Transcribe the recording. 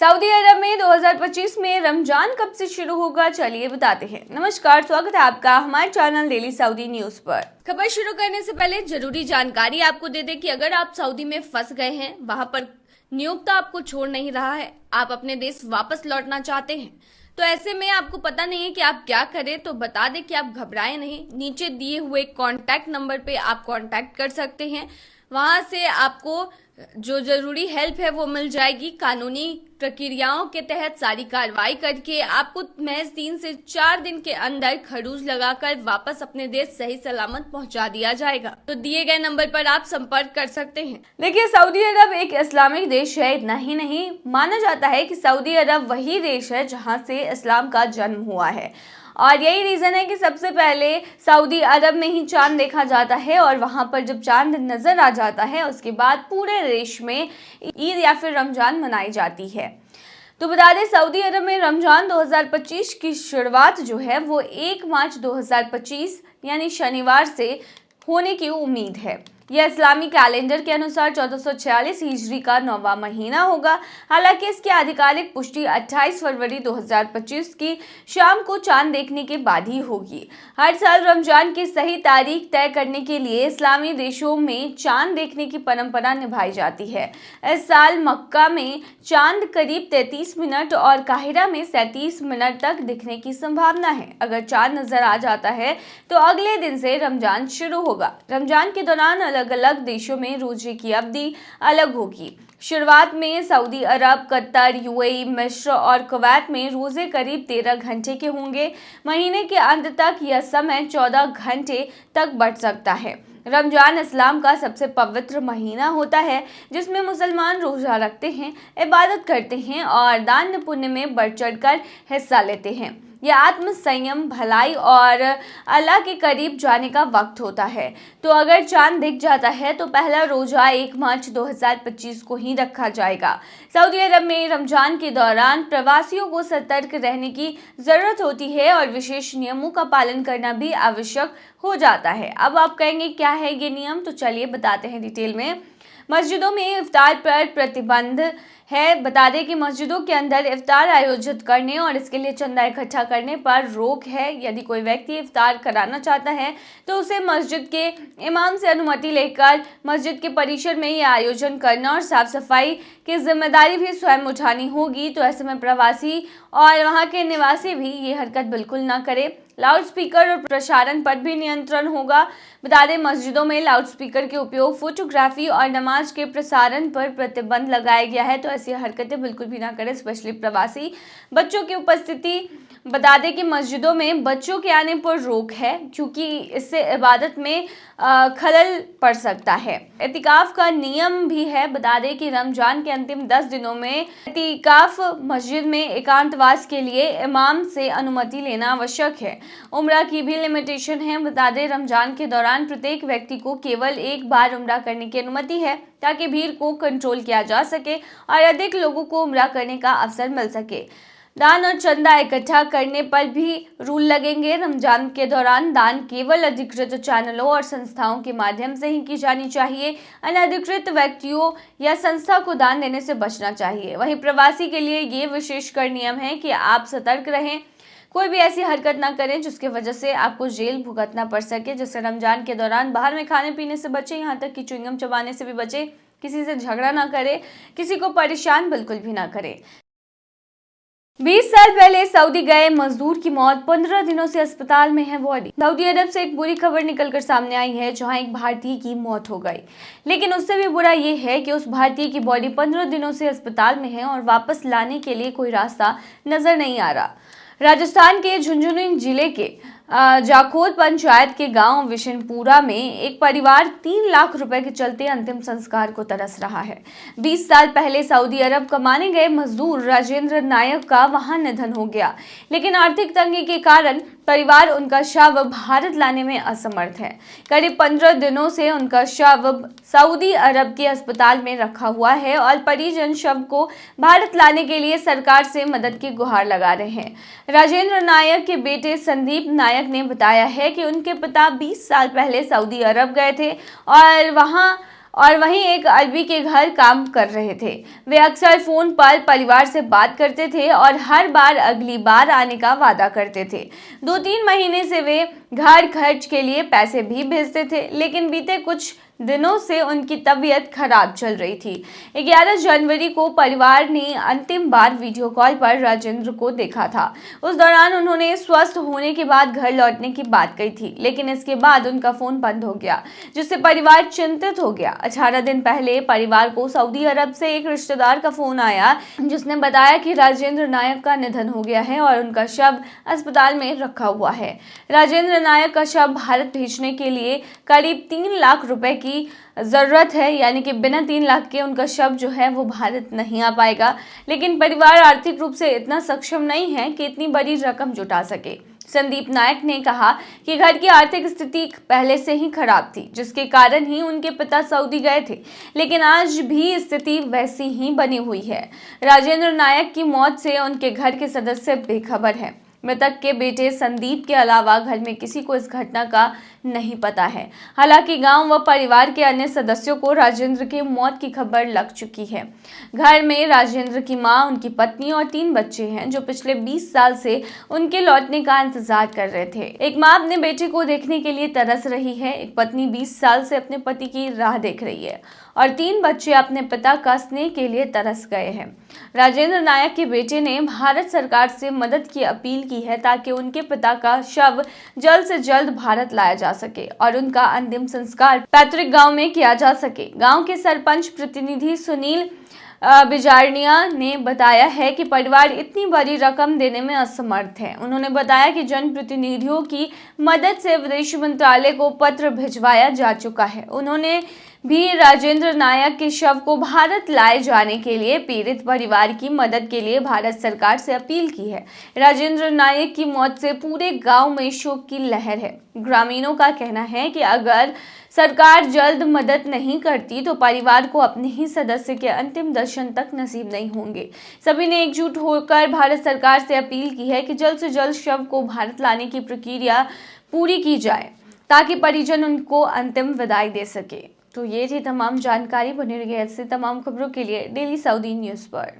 Saudi अरब में 2025 में रमजान कब से शुरू होगा, चलिए बताते हैं। नमस्कार, स्वागत है आपका हमारे चैनल डेली सऊदी न्यूज पर। खबर शुरू करने से पहले जरूरी जानकारी आपको दे दें कि अगर आप सऊदी में फंस गए हैं, वहां पर नियोक्ता आपको छोड़ नहीं रहा है, आप अपने देश वापस लौटना चाहते हैं, तो ऐसे में आपको पता नहीं है कि आप क्या करें, तो बता दें कि आप घबराएं नहीं। नीचे दिए हुए कॉन्टैक्ट नंबर पे आप कॉन्टैक्ट कर सकते हैं। वहां से आपको जो जरूरी हेल्प है वो मिल जाएगी। कानूनी प्रक्रियाओं के तहत सारी कार्रवाई करके आपको महज 3 से 4 दिन के अंदर खरूज लगाकर वापस अपने देश सही सलामत पहुंचा दिया जाएगा। तो दिए गए नंबर पर आप संपर्क कर सकते हैं। देखिए, सऊदी अरब एक इस्लामिक देश है। इतना ही नहीं, माना जाता है कि सऊदी अरब वही देश है जहां से इस्लाम का जन्म हुआ है, और यही रीजन है कि सबसे पहले सऊदी अरब में ही चांद देखा जाता है, और वहां पर जब चांद नजर आ जाता है उसके बाद पूरे देश में ईद या फिर रमजान मनाई जाती है। तो बता दें, सऊदी अरब में रमजान 2025 की शुरुआत जो है वो 1 मार्च 2025 यानी शनिवार से होने की उम्मीद है। यह इस्लामी कैलेंडर के अनुसार 1446 हिजरी का 9वां महीना होगा। हालांकि इसकी आधिकारिक पुष्टि 28 फरवरी 2025 की शाम को चांद देखने के बाद ही होगी। हर साल रमजान की सही तारीख तय करने के लिए इस्लामी देशों में चांद देखने की परंपरा निभाई जाती है। इस साल मक्का में चांद करीब 33 मिनट और काहिरा में 37 मिनट तक दिखने की संभावना है। अगर चांद नजर आ जाता है तो अगले दिन से रमजान शुरू होगा। रमजान के दौरान अलग अलग देशों में रोजे की अवधि अलग होगी। शुरुआत में सऊदी अरब, कतर, यूएई, मिस्र और कुवैत में रोजे करीब 13 घंटे के होंगे। महीने के अंत तक यह समय 14 घंटे तक बढ़ सकता है। रमजान इस्लाम का सबसे पवित्र महीना होता है, जिसमें मुसलमान रोजा रखते हैं, इबादत करते हैं और दान पुण्य में बढ़ चढ़कर हिस्सा लेते हैं। यह आत्म संयम, भलाई और अल्लाह के करीब जाने का वक्त होता है। तो अगर चांद दिख जाता है तो पहला रोजा 1 मार्च 2025 को ही रखा जाएगा। सऊदी अरब में रमजान के दौरान प्रवासियों को सतर्क रहने की जरूरत होती है और विशेष नियमों का पालन करना भी आवश्यक हो जाता है। अब आप कहेंगे क्या है ये नियम, तो चलिए बताते हैं डिटेल में। मस्जिदों में इफ्तार पर प्रतिबंध है। बता दें कि मस्जिदों के अंदर इफ्तार आयोजित करने और इसके लिए चंदा इकट्ठा करने पर रोक है। यदि कोई व्यक्ति इफ्तार कराना चाहता है तो उसे मस्जिद के इमाम से अनुमति लेकर मस्जिद के परिसर में यह आयोजन करना और साफ सफाई की जिम्मेदारी भी स्वयं उठानी होगी। तो ऐसे में प्रवासी और वहां के निवासी भी ये हरकत बिल्कुल ना करें। लाउड स्पीकर और प्रसारण पर भी नियंत्रण होगा। बता दें, मस्जिदों में लाउड स्पीकर के उपयोग, फोटोग्राफी और नमाज के प्रसारण पर प्रतिबंध लगाया गया है। तो ऐसी हरकतें बिल्कुल भी ना करें, स्पेशली प्रवासी। बच्चों की उपस्थिति, बता दें कि मस्जिदों में बच्चों के आने पर रोक है, क्योंकि इससे इबादत में खलल पड़ सकता है। एतिकाफ का नियम भी है। बता दें कि रमजान के अंतिम 10 दिनों में एतिकाफ मस्जिद में एकांतवास के लिए इमाम से अनुमति लेना आवश्यक है। उम्रा की भी लिमिटेशन है। बता दें, रमजान के दौरान प्रत्येक व्यक्ति को केवल एक बार उम्रा करने की अनुमति है, ताकि भीड़ को कंट्रोल किया जा सके और अधिक लोगों को उम्रा करने का अवसर मिल सके। दान और चंदा इकट्ठा करने पर भी रूल लगेंगे। रमजान के दौरान दान केवल अधिकृत चैनलों और संस्थाओं के माध्यम से ही की जानी चाहिए। अनधिकृत व्यक्तियों या संस्था को दान देने से बचना चाहिए। वहीं प्रवासी के लिए ये विशेषकर नियम है कि आप सतर्क रहें, कोई भी ऐसी हरकत ना करें जिसकी वजह से आपको जेल भुगतना पड़ सके। जैसे रमजान के दौरान बाहर में खाने पीने से बचे, यहाँ तक कि च्युइंगम चबाने से भी बचे। किसी से झगड़ा ना करे, किसी को परेशान बिल्कुल भी ना करे। 20 साल पहले सऊदी गए मजदूर की मौत, 15 दिनों से अस्पताल में है बॉडी। सऊदी अरब से एक बुरी खबर निकलकर सामने आई है, जहां एक भारतीय की मौत हो गई। लेकिन उससे भी बुरा ये है कि उस भारतीय की बॉडी 15 दिनों से अस्पताल में है और वापस लाने के लिए कोई रास्ता नजर नहीं आ रहा। राजस्थान के झुंझुनू जिले के जाखोद पंचायत के गांव विशनपुरा में एक परिवार 3 लाख रुपए के चलते अंतिम संस्कार को तरस रहा है। 20 साल पहले सऊदी अरब कमाने गए मजदूर राजेंद्र नायक का वहां निधन हो गया, लेकिन आर्थिक तंगी के कारण परिवार उनका शव भारत लाने में असमर्थ है। करीब 15 दिनों से उनका शव सऊदी अरब के अस्पताल में रखा हुआ है और परिजन शव को भारत लाने के लिए सरकार से मदद की गुहार लगा रहे हैं। राजेंद्र नायक के बेटे संदीप नायक ने बताया है कि उनके पिता 20 साल पहले सऊदी अरब गए थे और वहां और वहीं एक अरबी के घर काम कर रहे थे। वे अक्सर फोन पर परिवार से बात करते थे और हर बार अगली बार आने का वादा करते थे। 2-3 महीने से वे घर खर्च के लिए पैसे भी भेजते थे, लेकिन बीते कुछ दिनों से उनकी तबीयत खराब चल रही थी। 11 जनवरी को परिवार ने अंतिम बार वीडियो कॉल पर राजेंद्र को देखा था। उस दौरान उन्होंने स्वस्थ होने के बाद घर लौटने की बात कही थी, लेकिन इसके बाद उनका फोन बंद हो गया, जिससे परिवार चिंतित हो गया। 18 दिन पहले परिवार को सऊदी अरब से एक रिश्तेदार का फोन आया, जिसने बताया कि राजेंद्र नायक का निधन हो गया है और उनका शव अस्पताल में रखा हुआ है। राजेंद्र नायक का शव भारत भेजने के लिए करीब 3 लाख रुपए की जरूरत है, यानी कि बिना 3 लाख के उनका शव जो है वो भारत नहीं आ पाएगा। लेकिन परिवार आर्थिक रूप से इतना सक्षम नहीं है कि इतनी बड़ी रकम जुटा सके। संदीप नायक ने कहा कि घर की आर्थिक स्थिति पहले से ही खराब थी, जिसके कारण ही उनके पिता सऊदी गए थे, लेकिन आज भी स्थिति वैसी ही बनी हुई है। राजेंद्र नायक की मौत से उनके घर के सदस्य बेखबर हैं। मृतक के बेटे संदीप के अलावा घर में किसी को इस घटना का नहीं पता है। हालांकि गांव व परिवार के अन्य सदस्यों को राजेंद्र की मौत की खबर लग चुकी है। घर में राजेंद्र की मां, उनकी पत्नी और 3 बच्चे हैं, जो पिछले 20 साल से उनके लौटने का इंतजार कर रहे थे। एक मां अपने बेटे को देखने के लिए तरस रही है, एक पत्नी 20 साल से अपने पति की राह देख रही है और 3 बच्चे अपने पिता का स्नेह के लिए तरस गए हैं। राजेंद्र नायक के बेटे ने भारत सरकार से मदद की अपील की है, ताकि उनके पिता का शव जल्द से जल्द भारत लाया जा सके और उनका अंतिम संस्कार पैतृक गांव में किया जा सके। गांव के सरपंच प्रतिनिधि सुनील बिजारनिया ने बताया है कि परिवार इतनी बड़ी रकम देने में असमर्थ है। उन्होंने बताया कि जनप्रतिनिधियों की मदद से विदेश मंत्रालय को पत्र भिजवाया जा चुका है। उन्होंने भी राजेंद्र नायक के शव को भारत लाए जाने के लिए पीड़ित परिवार की मदद के लिए भारत सरकार से अपील की है। राजेंद्र नायक की मौत से पूरे गांव में शोक की लहर है। ग्रामीणों का कहना है कि अगर सरकार जल्द मदद नहीं करती तो परिवार को अपने ही सदस्य के अंतिम दर्शन तक नसीब नहीं होंगे। सभी ने एकजुट होकर भारत सरकार से अपील की है कि जल्द से जल्द शव को भारत लाने की प्रक्रिया पूरी की जाए, ताकि परिजन उनको अंतिम विदाई दे सके। तो ये थी तमाम जानकारी। बने रहिए ऐसी तमाम खबरों के लिए डेली सऊदी न्यूज़ पर।